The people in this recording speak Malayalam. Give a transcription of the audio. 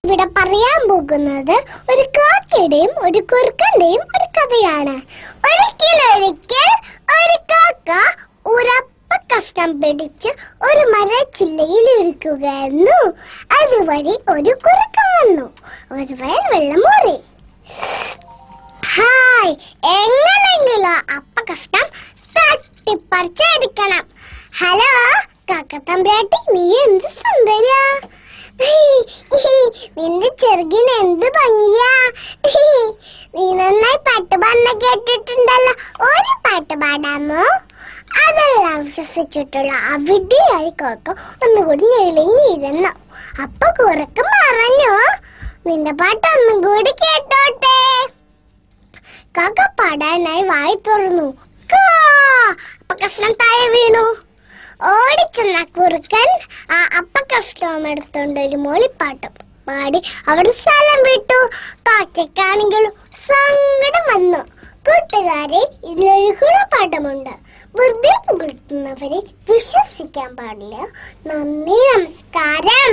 ഇവിടെ പറയാൻ പോകുന്നത് ഒരു കാക്കയുടെയും ഒരു കുറുക്കന്റെയും ഒരു കഥയാണ്. ഒരിക്കൽ ഒരു കാക്ക ഉറപ്പ കഷ്ണം പിടിച്ച് ഒരു മരച്ചില്ലയിൽ ഇരിക്കുകയായിരുന്നു. അതുവഴി ഒരു കുറുക്കൻ വന്നു. ഒരു വെള്ളം മൂറി. ഹായ്, എങ്ങനെയെങ്കിലും അപ്പ കഷ്ണം തട്ടിപ്പറിച്ചെടുക്കണം. ഹലോ കാക്കത്തമ്പ്രാട്ടി, നീ എന്ത് സുന്ദരിയാ! നിന്റെ ചെറുകിന് എന്ത് ഭംഗിയാ! നീ നന്നായി പാട്ട് പാടുന്ന കേട്ടിട്ടുണ്ടല്ലോ. ഒരു പാട്ട് പാടാമോ? അതെല്ലാം വിശ്വസിച്ചിട്ടുള്ള അവിടെയായി കാക്ക ഒന്നുകൂടി ഞെളിഞ്ഞിരുന്നു. അപ്പൊ കുറുക്കൻ പറഞ്ഞു, നിന്റെ പാട്ട് ഒന്നും കൂടി കേട്ടോട്ടെ. കാക്ക പാടാനായി വായി തുറന്നു. അപ്പ കഷ്ണം താഴെ വീണു. ഓടിച്ചെന്ന കുറുക്കൻ ആ അപ്പ കഷ്ണം എടുത്തോണ്ട് ഒരു മോളിപ്പാട്ടും പാടി അവിടെ സ്ഥലം വിട്ടു. കാക്കയ്ക്കാണെങ്കിലും സങ്കടം വന്നു. കൂട്ടുകാരെ, ഇതിലൊരു ഗുണപാഠമുണ്ട്. വെറുതെ പുകഴ്ത്തുന്നവരെ വിശ്വസിക്കാൻ പാടില്ല. നന്ദി, നമസ്കാരം.